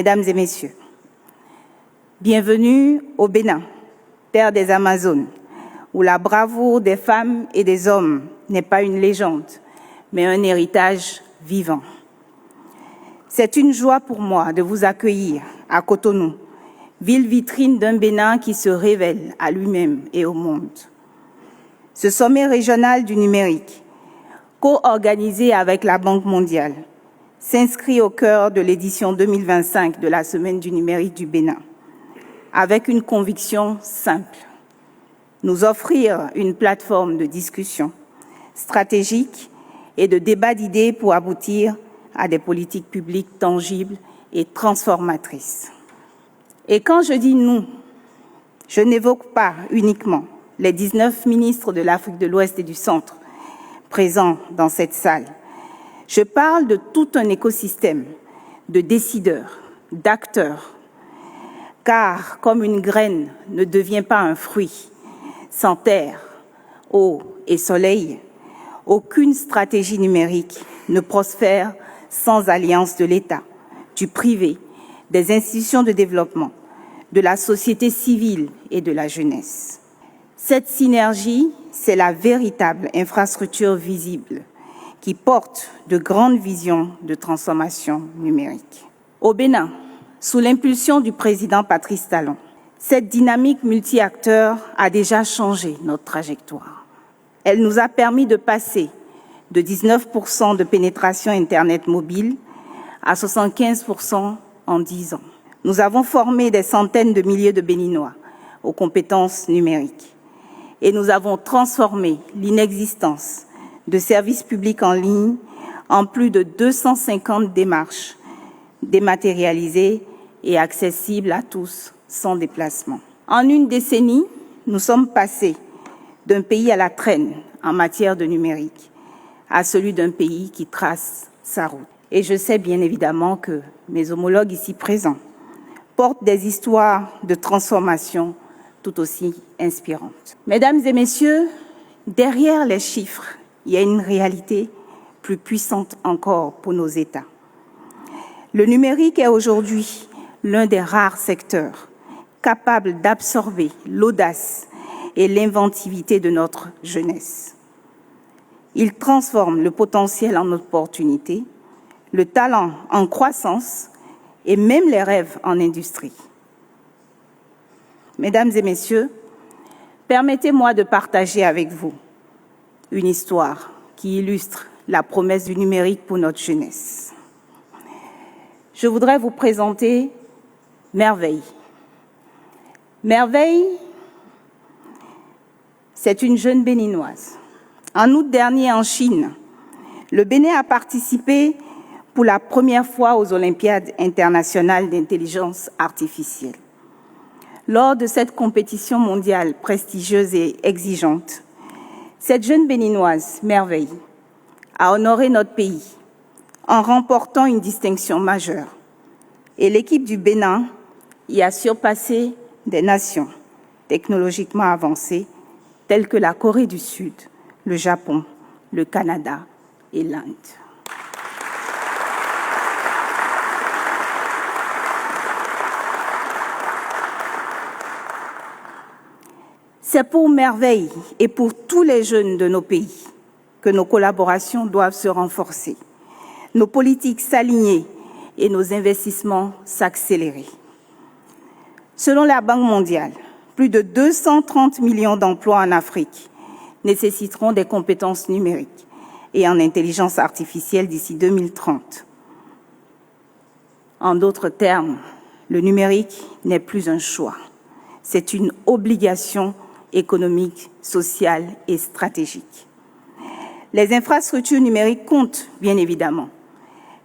Mesdames et messieurs, bienvenue au Bénin, terre des Amazones, où la bravoure des femmes et des hommes n'est pas une légende, mais un héritage vivant. C'est une joie pour moi de vous accueillir à Cotonou, ville vitrine d'un Bénin qui se révèle à lui-même et au monde. Ce sommet régional du numérique, co-organisé avec la Banque mondiale, s'inscrit au cœur de l'édition 2025 de la Semaine du numérique du Bénin, avec une conviction simple: nous offrir une plateforme de discussion stratégique et de débat d'idées pour aboutir à des politiques publiques tangibles et transformatrices. Et quand je dis « nous », je n'évoque pas uniquement les 19 ministres de l'Afrique de l'Ouest et du Centre présents dans cette salle. Je parle de tout un écosystème de décideurs, d'acteurs, car comme une graine ne devient pas un fruit sans terre, eau et soleil, aucune stratégie numérique ne prospère sans alliance de l'État, du privé, des institutions de développement, de la société civile et de la jeunesse. Cette synergie, c'est la véritable infrastructure visible qui porte de grandes visions de transformation numérique. Au Bénin, sous l'impulsion du président Patrice Talon, cette dynamique multi-acteurs a déjà changé notre trajectoire. Elle nous a permis de passer de 19% de pénétration Internet mobile à 75% en 10 ans. Nous avons formé des centaines de milliers de Béninois aux compétences numériques et nous avons transformé l'inexistence de services publics en ligne en plus de 250 démarches dématérialisées et accessibles à tous sans déplacement. En une décennie, nous sommes passés d'un pays à la traîne en matière de numérique à celui d'un pays qui trace sa route. Et je sais bien évidemment que mes homologues ici présents portent des histoires de transformation tout aussi inspirantes. Mesdames et messieurs, derrière les chiffres, il y a une réalité plus puissante encore pour nos États. Le numérique est aujourd'hui l'un des rares secteurs capables d'absorber l'audace et l'inventivité de notre jeunesse. Il transforme le potentiel en opportunité, le talent en croissance et même les rêves en industrie. Mesdames et messieurs, permettez-moi de partager avec vous une histoire qui illustre la promesse du numérique pour notre jeunesse. Je voudrais vous présenter Merveille. Merveille, c'est une jeune béninoise. En août dernier, en Chine, le Bénin a participé pour la première fois aux Olympiades internationales d'intelligence artificielle. Lors de cette compétition mondiale prestigieuse et exigeante, cette jeune béninoise, Merveille, a honoré notre pays en remportant une distinction majeure. Et l'équipe du Bénin y a surpassé des nations technologiquement avancées telles que la Corée du Sud, le Japon, le Canada et l'Inde. C'est pour Merveille et pour tous les jeunes de nos pays que nos collaborations doivent se renforcer, nos politiques s'aligner et nos investissements s'accélérer. Selon la Banque mondiale, plus de 230 millions d'emplois en Afrique nécessiteront des compétences numériques et en intelligence artificielle d'ici 2030. En d'autres termes, le numérique n'est plus un choix, c'est une obligation économique, sociale et stratégique. Les infrastructures numériques comptent, bien évidemment,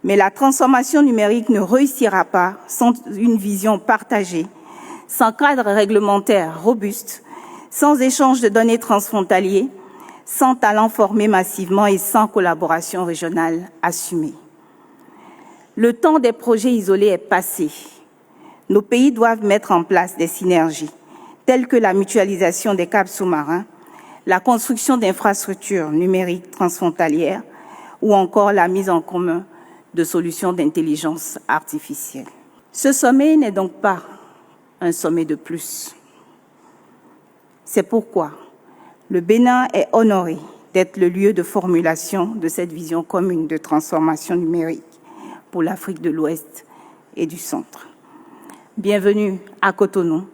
mais la transformation numérique ne réussira pas sans une vision partagée, sans cadre réglementaire robuste, sans échange de données transfrontaliers, sans talents formés massivement et sans collaboration régionale assumée. Le temps des projets isolés est passé. Nos pays doivent mettre en place des synergies, telles que la mutualisation des câbles sous-marins, la construction d'infrastructures numériques transfrontalières ou encore la mise en commun de solutions d'intelligence artificielle. Ce sommet n'est donc pas un sommet de plus. C'est pourquoi le Bénin est honoré d'être le lieu de formulation de cette vision commune de transformation numérique pour l'Afrique de l'Ouest et du Centre. Bienvenue à Cotonou,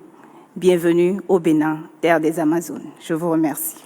bienvenue au Bénin, terre des Amazones. Je vous remercie.